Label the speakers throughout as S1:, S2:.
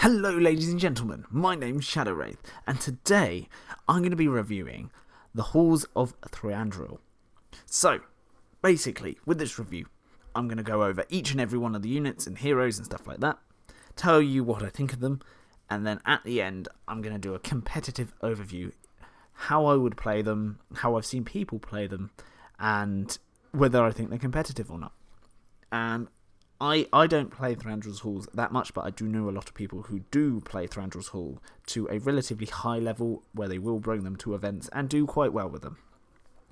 S1: Hello ladies and gentlemen, my name's Shadow Wraith, and today I'm going to be reviewing the Halls of Thranduil. So, basically, with this review, I'm going to go over each and every one of the units and heroes and stuff like that, tell you what I think of them, and then at the end, I'm going to do a competitive overview, how I would play them, how I've seen people play them, and whether I think they're competitive or not. And I don't play Thranduil's Halls that much, but I do know a lot of people who do play Thranduil's Hall to a relatively high level where they will bring them to events and do quite well with them.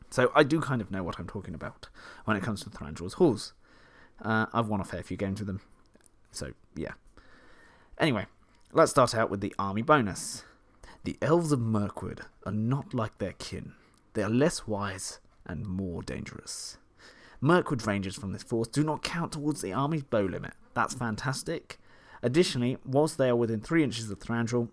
S1: So I do kind of know what I'm talking about when it comes to Thranduil's Halls. I've won a fair few games with them, so yeah. Anyway, let's start out with the army bonus. The elves of Mirkwood are not like their kin. They are less wise and more dangerous. Mirkwood rangers from this force do not count towards the army's bow limit. That's fantastic. Additionally, whilst they are within 3 inches of Thranduil,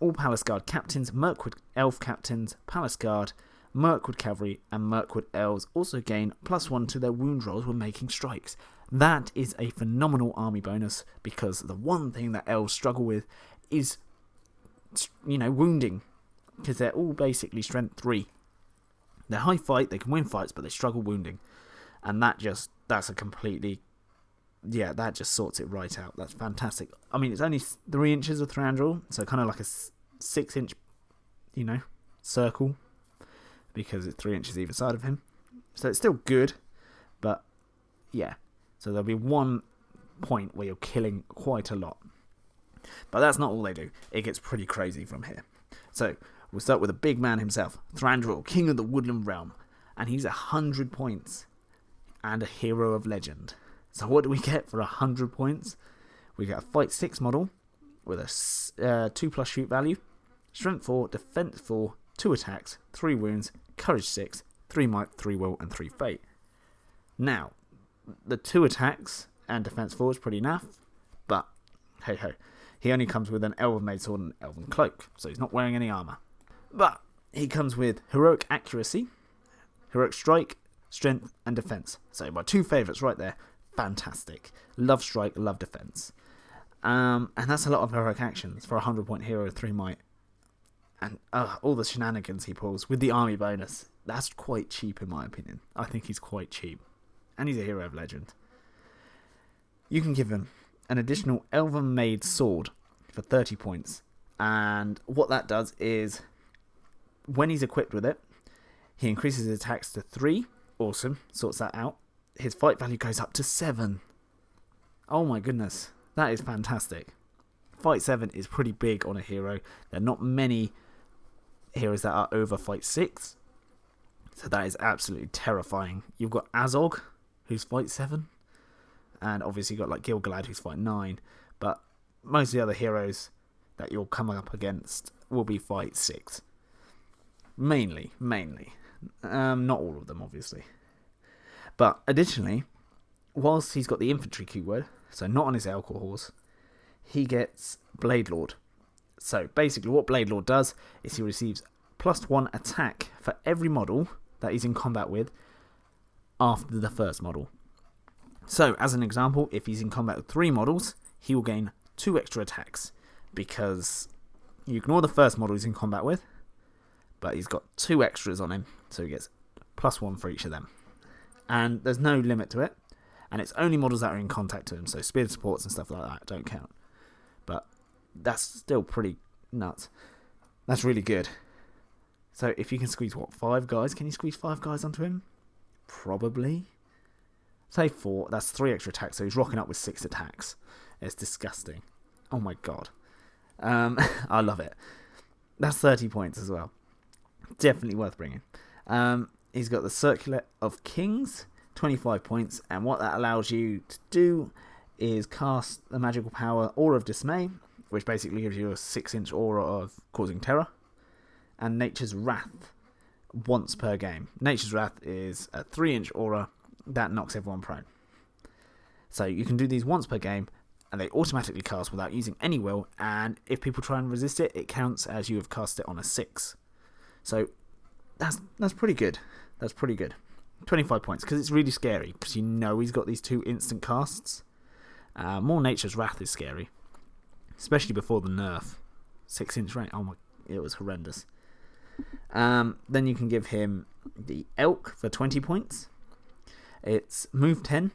S1: all Palace Guard captains, Mirkwood elf captains, Palace Guard, Mirkwood cavalry, and Mirkwood elves also gain +1 to their wound rolls when making strikes. That is a phenomenal army bonus because the one thing that elves struggle with is, wounding, because they're all basically strength 3. They're high fight, they can win fights, but they struggle wounding. And that just sorts it right out. That's fantastic. I mean, it's only 3 inches of Thranduil, so kind of like a 6-inch, circle, because it's 3 inches either side of him. So it's still good, but yeah. So there'll be 1 point where you're killing quite a lot. But that's not all they do. It gets pretty crazy from here. So we'll start with the big man himself, Thranduil, King of the Woodland Realm, and he's 100 points. And a hero of legend. So what do we get for 100 points? We get a fight 6 model with a 2+ shoot value, strength 4, defense 4, 2 attacks, 3 wounds, courage 6, 3 might, 3 will, and 3 fate. Now, the 2 attacks and defense 4 is pretty naff, but hey ho, he only comes with an elven made sword and elven cloak, so he's not wearing any armor. But he comes with heroic accuracy, heroic strike, strength and defense. So my 2 favourites right there. Fantastic. Love strike, love defense. And that's a lot of heroic actions for a 100-point hero with 3 might. And all the shenanigans he pulls with the army bonus. That's quite cheap in my opinion. I think he's quite cheap. And he's a hero of legend. You can give him an additional elven made sword for 30 points. And what that does is, when he's equipped with it, he increases his attacks to 3. Awesome, sorts that out. His fight value goes up to 7. Oh my goodness, that is fantastic. Fight 7 is pretty big on a hero. There are not many heroes that are over fight 6. So that is absolutely terrifying. You've got Azog, who's fight 7. And obviously you've got like Gil-galad, who's fight 9. But most of the other heroes that you'll come up against will be fight 6. Mainly. Not all of them, obviously. But additionally, whilst he's got the infantry keyword, so not on his Elcor horse, he gets Blade Lord. So basically what Blade Lord does is he receives +1 attack for every model that he's in combat with after the first model. So as an example, if he's in combat with 3 models, he will gain 2 extra attacks, because you ignore the first model he's in combat with, but he's got 2 extras on him, so he gets +1 for each of them. And there's no limit to it, and it's only models that are in contact to him, so speed supports and stuff like that don't count. But that's still pretty nuts. That's really good. So if you can squeeze, 5 guys? Can you squeeze 5 guys onto him? Probably. Say 4, that's 3 extra attacks, so he's rocking up with 6 attacks. It's disgusting. Oh my god. I love it. That's 30 points as well. Definitely worth bringing. He's got the Circlet of Kings, 25 points, and what that allows you to do is cast the magical power Aura of Dismay, which basically gives you a 6-inch aura of causing terror, and Nature's Wrath once per game. Nature's Wrath is a 3-inch aura that knocks everyone prone. So you can do these once per game, and they automatically cast without using any will, and if people try and resist it, it counts as you have cast it on a 6. So that's pretty good. That's pretty good. 25 points, because it's really scary, because he's got these 2 instant casts. More Nature's Wrath is scary. especially before the nerf. 6-inch range. Oh my, it was horrendous. Then you can give him the Elk for 20 points. It's move 10,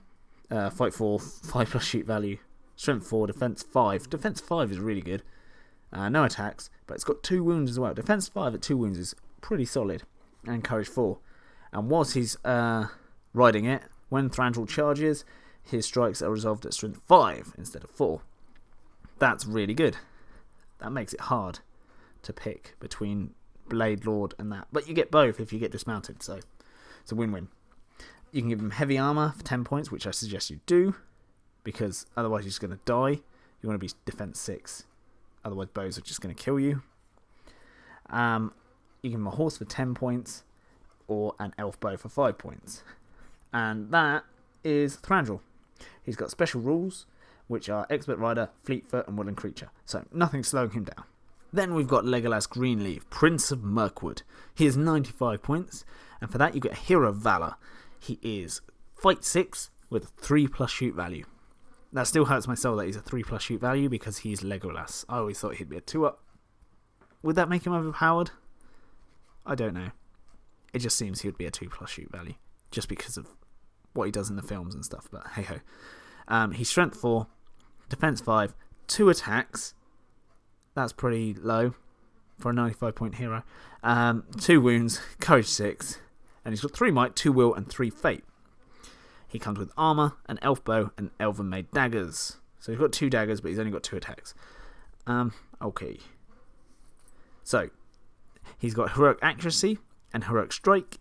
S1: fight 4, 5 plus shoot value, strength 4, defense 5. Defense 5 is really good. No attacks, but it's got 2 wounds as well. Defense 5 at 2 wounds is pretty solid. And courage 4. And whilst he's riding it, when Thranduil charges, his strikes are resolved at strength 5 instead of 4. That's really good. That makes it hard to pick between Blade Lord and that. But you get both if you get dismounted, so it's a win-win. You can give him heavy armor for 10 points, which I suggest you do, because otherwise you're just going to die. You want to be defense 6. Otherwise bows are just going to kill you. You give him a horse for 10 points, or an elf bow for 5 points. And that is Thranduil. He's got special rules, which are Expert Rider, Fleet Foot, and Woodland Creature. So nothing's slowing him down. Then we've got Legolas Greenleaf, Prince of Mirkwood. He is 95 points, and for that you get a Hero of Valor. He is Fight 6 with 3 plus shoot value. That still hurts my soul that he's a 3 plus shoot value because he's Legolas. I always thought he'd be a 2-up. Would that make him overpowered? I don't know. It just seems he would be a 2 plus shoot value, just because of what he does in the films and stuff, but hey ho. He's strength 4, defense 5, 2 attacks. That's pretty low for a 95 point hero. 2 wounds, courage 6, and he's got 3 might, 2 will, and 3 fate. He comes with armor, an elf bow, and elven made daggers. So he's got 2 daggers, but he's only got 2 attacks. Okay. So he's got heroic accuracy and heroic strike,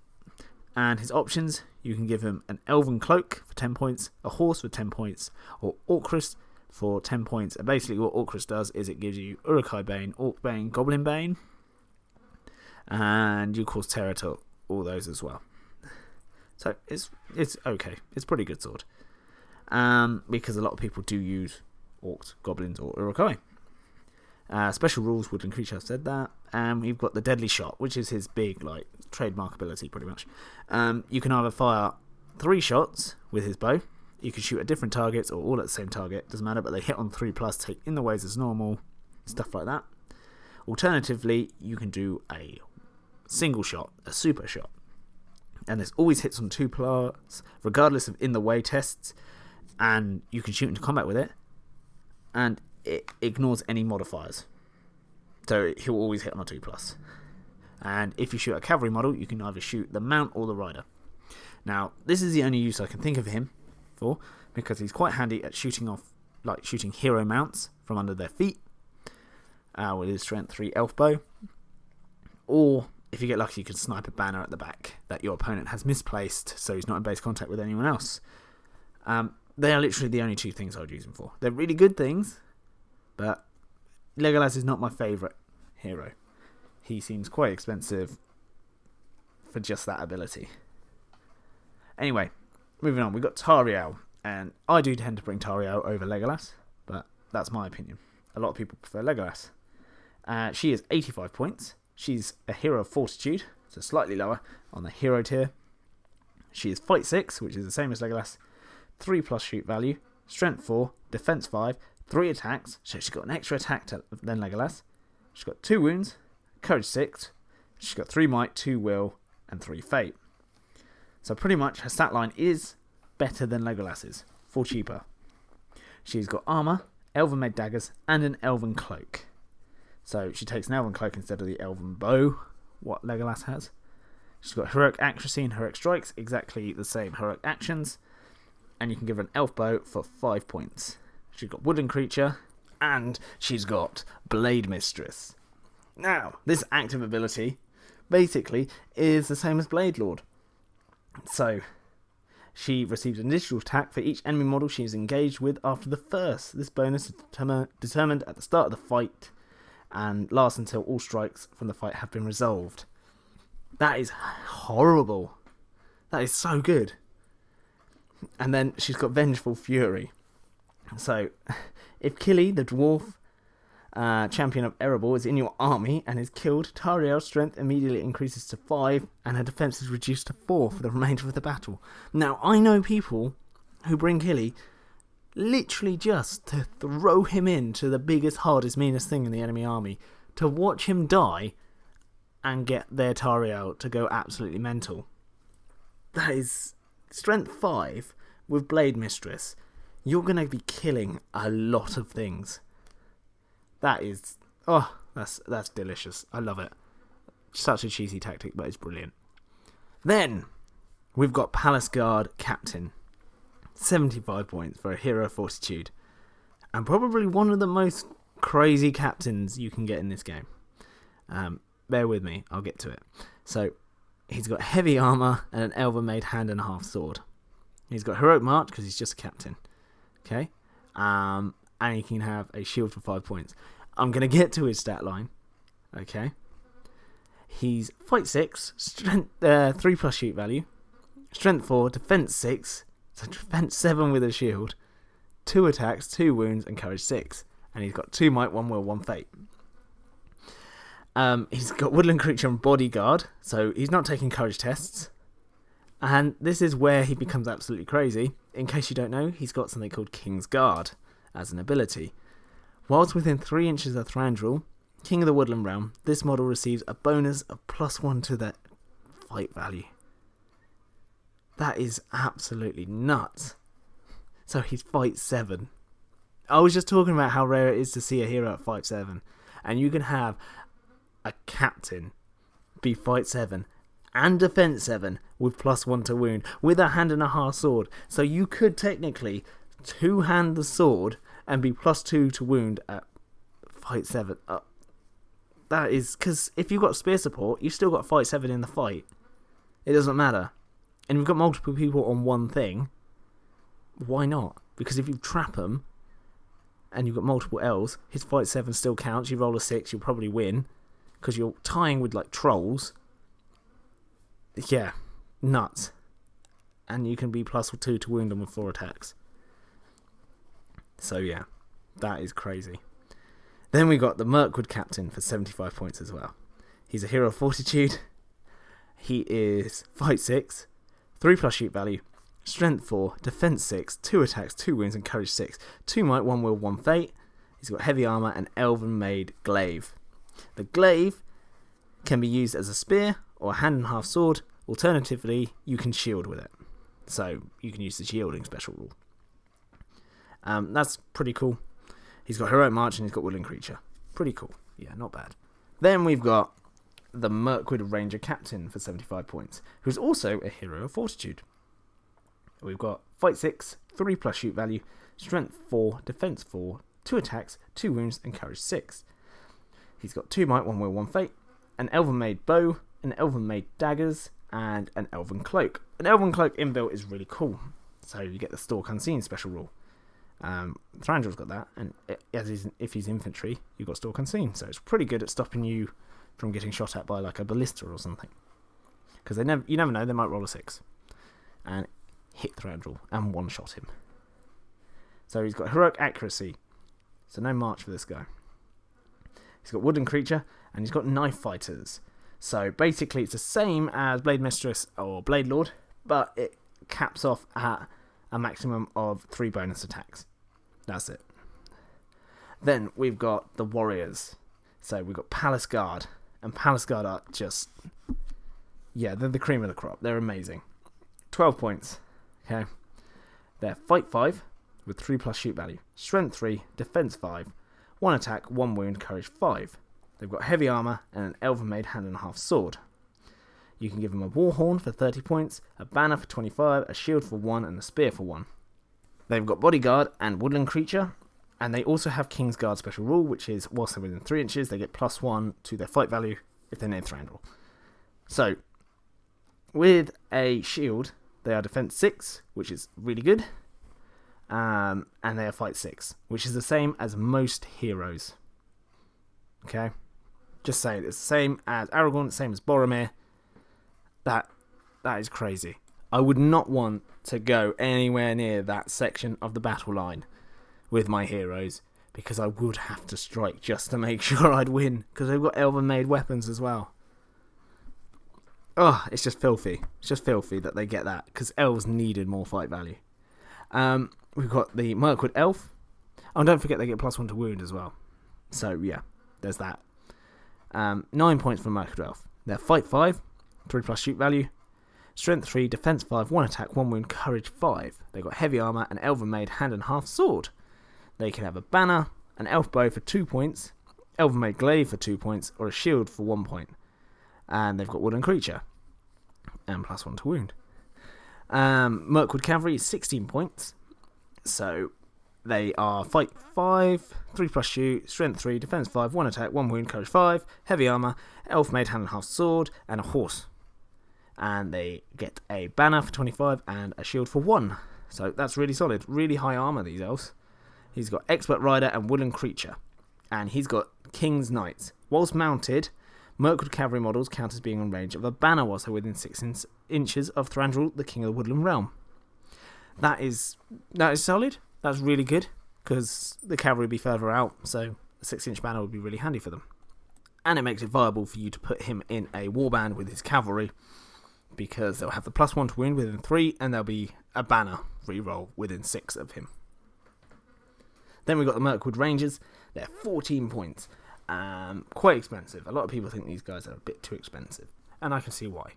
S1: and his options, you can give him an elven cloak for 10 points, a horse for 10 points, or Orcrist for 10 points. And basically what Orcrist does is it gives you Uruk-hai Bane, Orc Bane, Goblin Bane, and you cause terror to all those as well. So it's okay. It's a pretty good sword. Because a lot of people do use Orcs, Goblins, or Uruk-hai. Special rules, Woodland Creature, I've said that. And we've got the Deadly Shot, which is his big, like, trademark ability, pretty much. You can either fire 3 shots with his bow. You can shoot at different targets or all at the same target. Doesn't matter, but they hit on 3+, take in the ways as normal, stuff like that. Alternatively, you can do a single shot, a super shot. And this always hits on 2+, regardless of in the way tests. And you can shoot into combat with it. And it ignores any modifiers. So he'll always hit on a 2+. And if you shoot a cavalry model, you can either shoot the mount or the rider. Now, this is the only use I can think of him for, because he's quite handy at shooting off, like shooting hero mounts from under their feet, with his strength 3 elf bow. Or, if you get lucky, you can snipe a banner at the back that your opponent has misplaced, so he's not in base contact with anyone else. They are literally the only 2 things I would use him for. They're really good things, but Legolas is not my favourite hero. He seems quite expensive for just that ability. Anyway, moving on, we've got Tauriel, and I do tend to bring Tauriel over Legolas, but that's my opinion. A lot of people prefer Legolas. She is 85 points. She's a hero of Fortitude, so slightly lower on the hero tier. She is Fight 6, which is the same as Legolas, 3+ shoot value, strength 4, defense 5, 3 attacks, so she's got an extra attack than Legolas. She's got 2 wounds, courage 6, she's got 3 might, 2 will, and 3 fate. So pretty much her stat line is better than Legolas's, for cheaper. She's got armor, elven made daggers, and an elven cloak. So she takes an elven cloak instead of the elven bow, what Legolas has. She's got heroic accuracy and heroic strikes, exactly the same heroic actions. And you can give her an elf bow for 5 points. She's got Woodland Creature, and she's got Blade Mistress. Now, this active ability basically is the same as Blade Lord. So, she receives an additional attack for each enemy model she is engaged with after the first. This bonus is determined at the start of the fight and lasts until all strikes from the fight have been resolved. That is horrible. That is so good. And then she's got Vengeful Fury. So, if Killy, the dwarf champion of Erebor, is in your army and is killed, Tauriel's strength immediately increases to 5 and her defense is reduced to 4 for the remainder of the battle. Now, I know people who bring Killy literally just to throw him into the biggest, hardest, meanest thing in the enemy army, to watch him die and get their Tauriel to go absolutely mental. That is strength 5 with Blade Mistress. You're going to be killing a lot of things. That is... oh, that's delicious. I love it. Such a cheesy tactic, but it's brilliant. Then, we've got Palace Guard Captain. 75 points for a Hero of Fortitude. And probably one of the most crazy captains you can get in this game. Bear with me, I'll get to it. So, he's got heavy armour and an Elven-made hand and a half sword. He's got Heroic March because he's just a captain. Okay? And he can have a shield for 5 points. I'm going to get to his stat line. Okay? He's Fight 6, Strength 3 plus shoot value, Strength 4, Defense 6, so Defense 7 with a shield, 2 attacks, 2 wounds, and Courage 6. And he's got 2 Might, 1 Will, 1 Fate. He's got Woodland Creature and Bodyguard, so he's not taking Courage tests. And this is where he becomes absolutely crazy. In case you don't know, he's got something called King's Guard as an ability. Whilst within 3 inches of Thranduil, King of the Woodland Realm, this model receives a bonus of +1 to their fight value. That is absolutely nuts. So he's Fight 7. I was just talking about how rare it is to see a hero at Fight 7. And you can have a captain be Fight 7 and Defense 7 with +1 to wound with a hand and a half sword. So you could technically 2-hand the sword and be +2 to wound at Fight 7. That is, because if you've got spear support, you've still got Fight 7 in the fight. It doesn't matter. And you've got multiple people on one thing. Why not? Because if you trap them and you've got multiple L's, his Fight 7 still counts. You roll a 6, you'll probably win. Because you're tying with like trolls. Yeah, nuts. And you can be +2 to wound them with 4 attacks. So yeah, that is crazy. Then we got the Mirkwood Captain for 75 points as well. He's a Hero of Fortitude. He is Fight 6, 3 plus shoot value, Strength 4, Defense 6, 2 attacks, 2 wounds, and Courage 6. 2 Might, 1 Will, 1 Fate. He's got heavy armour and Elven-made glaive. The glaive can be used as a spear or a hand and half sword. Alternatively, you can shield with it. So you can use the shielding special rule. That's pretty cool. He's got Heroic March and he's got Woodland Creature. Pretty cool. Yeah, not bad. Then we've got the Mirkwood Ranger Captain for 75 points, who's also a Hero of Fortitude. We've got Fight 6, 3 plus shoot value, Strength 4, Defense 4, 2 attacks, 2 wounds, and Courage 6. He's got 2 Might, 1 Will, 1 Fate, an Elven-made bow, an Elven-made daggers, and an Elven Cloak. An Elven Cloak inbuilt is really cool, so you get the Stalk Unseen special rule. Thranduil's got that, and if he's infantry, you've got Stalk Unseen, so it's pretty good at stopping you from getting shot at by like a ballista or something. Because you never know, they might roll a 6 and hit Thranduil and one-shot him. So he's got Heroic Accuracy, so no march for this guy. He's got Woodland Creature, and he's got Knife Fighters. So basically it's the same as Blade Mistress or Blade Lord, but it caps off at a maximum of 3 bonus attacks. That's it. Then we've got the Warriors. So we've got Palace Guard. And Palace Guard are just... yeah, they're the cream of the crop. They're amazing. 12 points. Okay. They're Fight 5 with 3 plus shoot value. Strength 3, Defense 5, 1 attack, 1 wound, Courage 5. They've got heavy armour and an Elven-made hand and a half sword. You can give them a Warhorn for 30 points, a Banner for 25, a Shield for 1, and a Spear for 1. They've got Bodyguard and Woodland Creature, and they also have King's Guard special rule, which is, whilst they're within 3 inches, they get +1 to their fight value if they're near Thranduil. So, with a Shield, they are Defense 6, which is really good, and they are Fight 6, which is the same as most heroes. Okay? Just saying, it's the same as Aragorn, the same as Boromir. That is crazy. I would not want to go anywhere near that section of the battle line with my heroes, because I would have to strike just to make sure I'd win, because they've got Elven-made weapons as well. Oh, it's just filthy. It's just filthy that they get that, because elves needed more fight value. we've got the Mirkwood Elf. Oh, and don't forget they get +1 to wound as well. So, yeah, there's that. 9 points for Mirkwood Elf. They're Fight 5, 3+ shoot value, Strength 3, Defense 5, 1 attack, 1 wound, Courage 5. They've got Heavy Armour, an Elven Made Hand and Half Sword. They can have a Banner, an Elf Bow for 2 points, Elven Made Glaive for 2 points, or a Shield for 1 point. And they've got Woodland Creature, and +1 to wound. Mirkwood Cavalry is 16 points. So they are Fight 5, 3+ shoot, Strength 3, Defense 5, 1 attack, 1 wound, Courage 5, Heavy Armour, Elf Made Hand and Half Sword, and a Horse. And they get a Banner for 25 and a Shield for 1. So that's really solid. Really high armour, these elves. He's got Expert Rider and Woodland Creature. And he's got King's Knights. Whilst mounted, Mirkwood Cavalry models count as being on range of a banner whilst they're within 6 inches of Thranduil, the King of the Woodland Realm. That is solid. That's really good, because the cavalry would be further out, so a 6-inch banner would be really handy for them. And it makes it viable for you to put him in a warband with his cavalry, because they'll have the +1 to wound within 3, and there'll be a banner reroll within 6 of him. Then we've got the Mirkwood Rangers. They're 14 points. Quite expensive. A lot of people think these guys are a bit too expensive, and I can see why.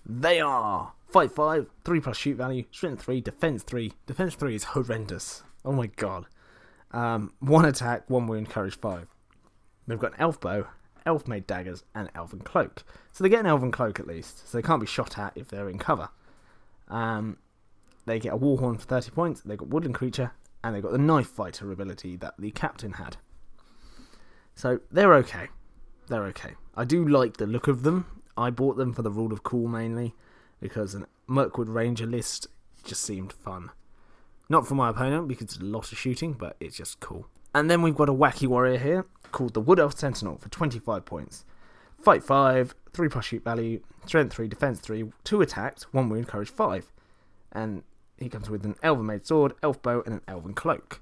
S1: They are Fight 5, 3+ shoot value, Strength 3, Defense 3. Defense 3 is horrendous. Oh my god. 1 attack, 1 wound, Courage 5. They've got an Elf Bow, Elf Made Daggers, and Elven Cloak. So they get an Elven Cloak at least, so they can't be shot at if they're in cover. They get a Warhorn for 30 points, they've got Woodland Creature, and they've got the Knife Fighter ability that the captain had. So they're okay. They're okay. I do like the look of them. I bought them for the Rule of Cool mainly, because a Mirkwood Ranger list just seemed fun. Not for my opponent, because it's a lot of shooting, but it's just cool. And then we've got a wacky warrior here, called the Wood Elf Sentinel for 25 points. Fight 5, 3+ shoot value, Strength 3, Defense 3, 2 attacks, 1 wound, Courage 5. And he comes with an Elven Made Sword, Elf Bow, and an Elven Cloak.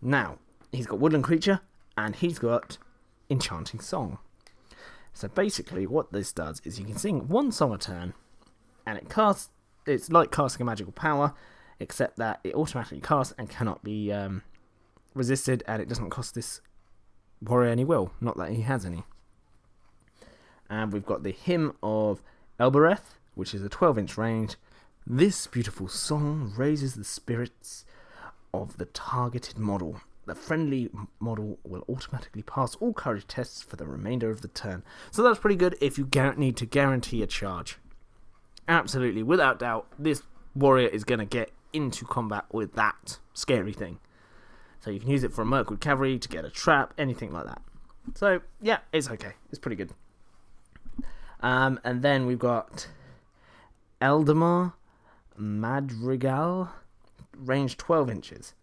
S1: Now, he's got Woodland Creature, and he's got Enchanting Song. So basically what this does is you can sing 1 song a turn, and it's like casting a magical power, except that it automatically casts and cannot be resisted, and it doesn't cost this warrior any will, not that he has any. And we've got the Hymn of Elbereth, which is a 12-inch range. This beautiful song raises the spirits of the targeted model. The friendly model will automatically pass all courage tests for the remainder of the turn. So that's pretty good if you need to guarantee a charge. Absolutely, without doubt, this warrior is going to get into combat with that scary thing. So you can use it for a Mirkwood Cavalry, to get a trap, anything like that. So, yeah, it's okay. It's pretty good. And then we've got Eldamar Madrigal, range 12 inches.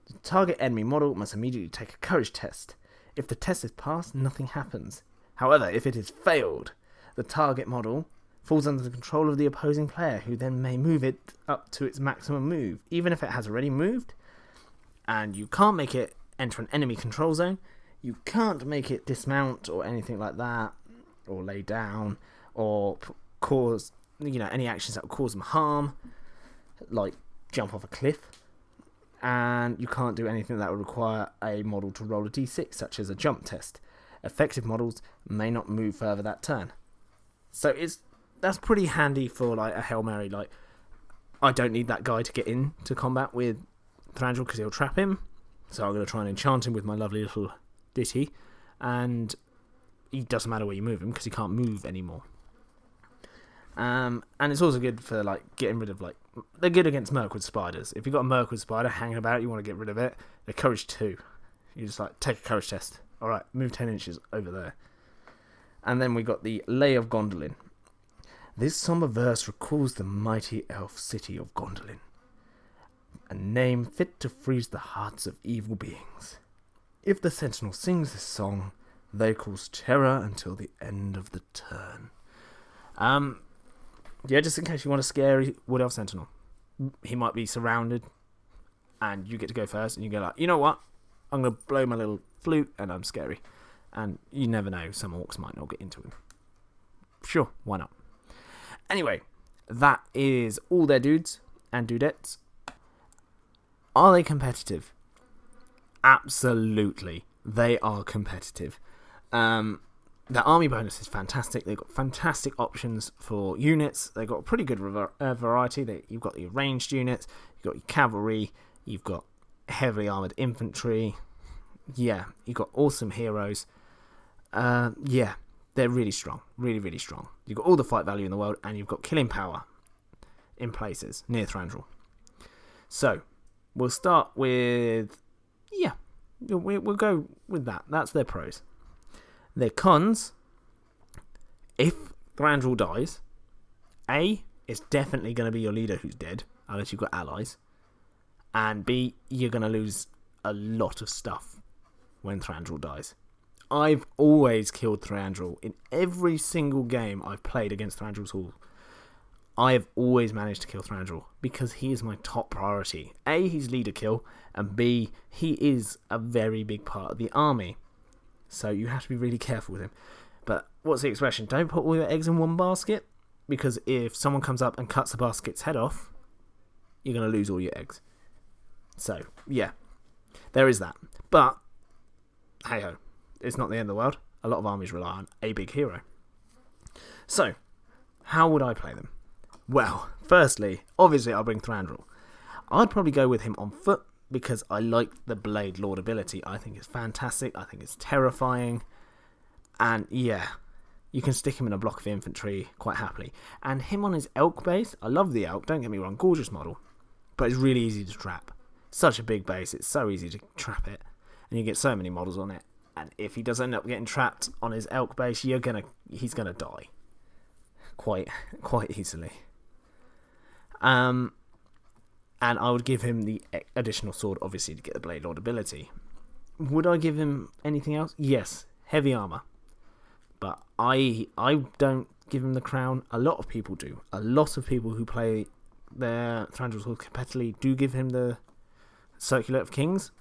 S1: The target enemy model must immediately take a courage test. If the test is passed, nothing happens. However, if it is failed, the target model falls under the control of the opposing player, who then may move it up to its maximum move, even if it has already moved. And you can't make it enter an enemy control zone. You can't make it dismount or anything like that, or lay down, or cause any actions that will cause them harm, like jump off a cliff. And you can't do anything that would require a model to roll a d6, such as a jump test. Effective models may not move further that turn. So that's pretty handy for like a Hail Mary. Like, I don't need that guy to get into combat with Thranduil because he'll trap him. So I'm going to try and enchant him with my lovely little ditty. And it doesn't matter where you move him because he can't move anymore. And it's also good for like getting rid of they're good against Mirkwood spiders. If you've got a Mirkwood spider hanging about, you want to get rid of it. They're courage 2. You just take a courage test. Alright, move 10 inches over there. And then we got the Lay of Gondolin. This somber verse recalls the mighty elf city of Gondolin, a name fit to freeze the hearts of evil beings. If the sentinel sings this song, they cause terror until the end of the turn. Yeah, just in case you want a scary Wood Elf Sentinel. He might be surrounded, and you get to go first, and you go like, you know what? I'm going to blow my little flute, and I'm scary. And you never know, some orcs might not get into him. Sure, why not? Anyway, that is all their dudes and dudettes. Are they competitive? Absolutely. They are competitive. The army bonus is fantastic. They've got fantastic options for units. They've got a pretty good variety. You've got your ranged units, you've got your cavalry, you've got heavily armoured infantry. Yeah, you've got awesome heroes. Yeah, they're really strong. Really, really strong. You've got all the fight value in the world, and you've got killing power in places near Thranduil. So, we'll start with... Yeah, we'll go with that. That's their pros. Their cons, if Thranduil dies, A, it's definitely going to be your leader who's dead, unless you've got allies. And B, you're going to lose a lot of stuff when Thranduil dies. I've always killed Thranduil. In every single game I've played against Thranduil's Hall, I have always managed to kill Thranduil because he is my top priority. A, he's leader kill, and B, he is a very big part of the army. So you have to be really careful with him. But what's the expression? Don't put all your eggs in one basket, because if someone comes up and cuts the basket's head off, you're going to lose all your eggs. So, yeah, there is that. But, hey-ho, it's not the end of the world. A lot of armies rely on a big hero. So, how would I play them? Well, firstly, obviously I'll bring Thranduil. I'd probably go with him on foot, because I like the Blade Lord ability. I think it's fantastic. I think it's terrifying. And yeah, you can stick him in a block of infantry quite happily. And him on his elk base, I love the elk, don't get me wrong, gorgeous model. But it's really easy to trap. Such a big base, it's so easy to trap it. And you get so many models on it. And if he does end up getting trapped on his elk base, he's gonna die. Quite easily. And I would give him the additional sword, obviously, to get the Blade Lord ability. Would I give him anything else? Yes, heavy armour. But I don't give him the crown. A lot of people do. A lot of people who play their Thranduil's Hall competitively do give him the Circlet of Kings,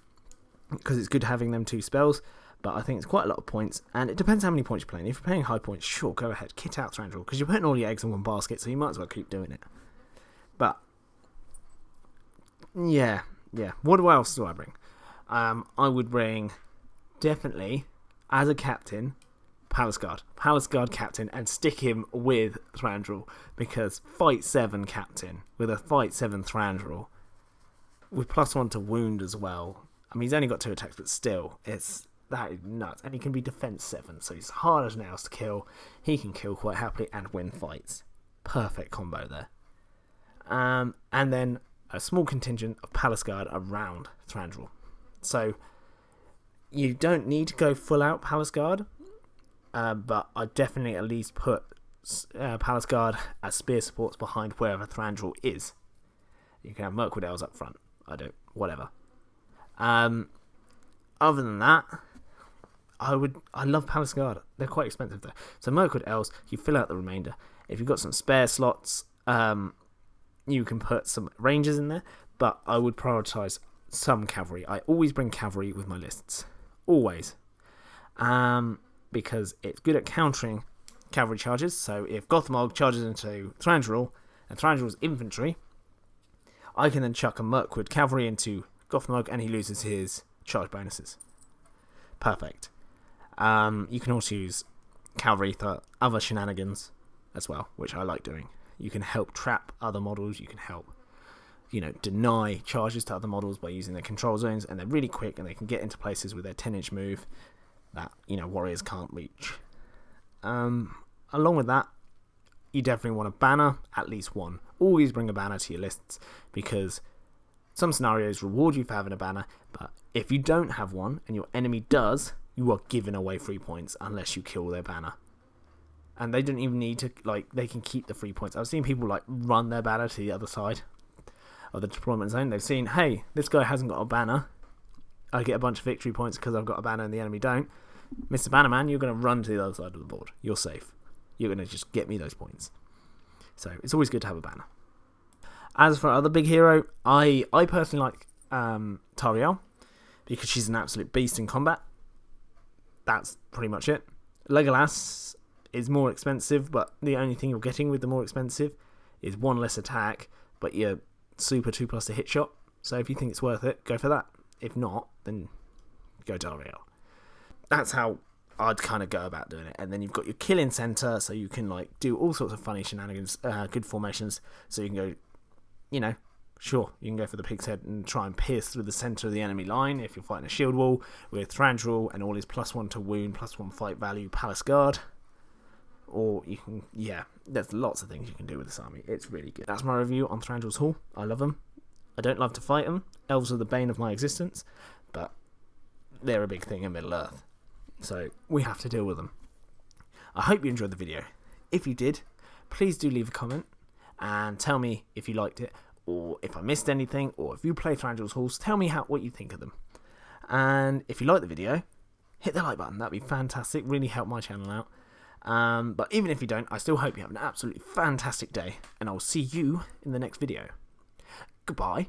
S1: because it's good having them two spells. But I think it's quite a lot of points, and it depends how many points you're playing. If you're playing high points, sure, go ahead, kit out Thranduil, because you're putting all your eggs in one basket, so you might as well keep doing it. But yeah. What else do I bring? I would bring, definitely, as a captain, Palace Guard captain, and stick him with Thranduil, because Fight 7 captain with a Fight 7 Thranduil with +1 to wound as well. I mean, he's only got 2 attacks, but still, that is nuts. And he can be defense 7, so he's hard as nails to kill. He can kill quite happily and win fights. Perfect combo there. And then a small contingent of Palace Guard around Thranduil. So you don't need to go full out Palace Guard, but I definitely at least put Palace Guard as spear supports behind wherever Thranduil is. You can have Mirkwood Elves up front. Whatever. Other than that, I love Palace Guard. They're quite expensive though. So Mirkwood Elves, you fill out the remainder. If you've got some spare slots, you can put some rangers in there, but I would prioritise some cavalry. I always bring cavalry with my lists. Always. Because it's good at countering cavalry charges. So if Gothmog charges into Thranduil, and Thranduil's infantry, I can then chuck a Mirkwood cavalry into Gothmog, and he loses his charge bonuses. Perfect. You can also use cavalry for other shenanigans as well, which I like doing. You can help trap other models. You can help, deny charges to other models by using their control zones, and they're really quick, and they can get into places with their 10-inch move that warriors can't reach. Along with that, you definitely want a banner, at least one. Always bring a banner to your lists, because some scenarios reward you for having a banner, but if you don't have one and your enemy does, you are giving away 3 points unless you kill their banner. And they don't even need to, they can keep the 3 points. I've seen people, run their banner to the other side of the deployment zone. They've seen, hey, this guy hasn't got a banner. I get a bunch of victory points because I've got a banner and the enemy don't. Mr. Bannerman, you're going to run to the other side of the board. You're safe. You're going to just get me those points. So it's always good to have a banner. As for other big hero, I personally like Tauriel, because she's an absolute beast in combat. That's pretty much it. Legolas is more expensive, but the only thing you're getting with the more expensive is 1 less attack, but you're super 2+ to hit shot. So if you think it's worth it, go for that. If not, then go Tauriel. That's how I'd kind of go about doing it. And then you've got your killing center, so you can like do all sorts of funny shenanigans, good formations. So you can go, you know, sure, you can go for the pig's head and try and pierce through the center of the enemy line if you're fighting a shield wall with Thranduil and all his +1 to wound, +1 fight value Palace Guard. Or you can, yeah, there's lots of things you can do with this army. It's really good. That's my review on Thranduil's Hall. I love them. I don't love to fight them. Elves are the bane of my existence, but they're a big thing in Middle-earth. So we have to deal with them. I hope you enjoyed the video. If you did, please do leave a comment and tell me if you liked it, or if I missed anything, or if you play Thranduil's Halls, tell me what you think of them. And if you like the video, hit the like button. That'd be fantastic. Really help my channel out. But even if you don't, I still hope you have an absolutely fantastic day, and I'll see you in the next video. Goodbye.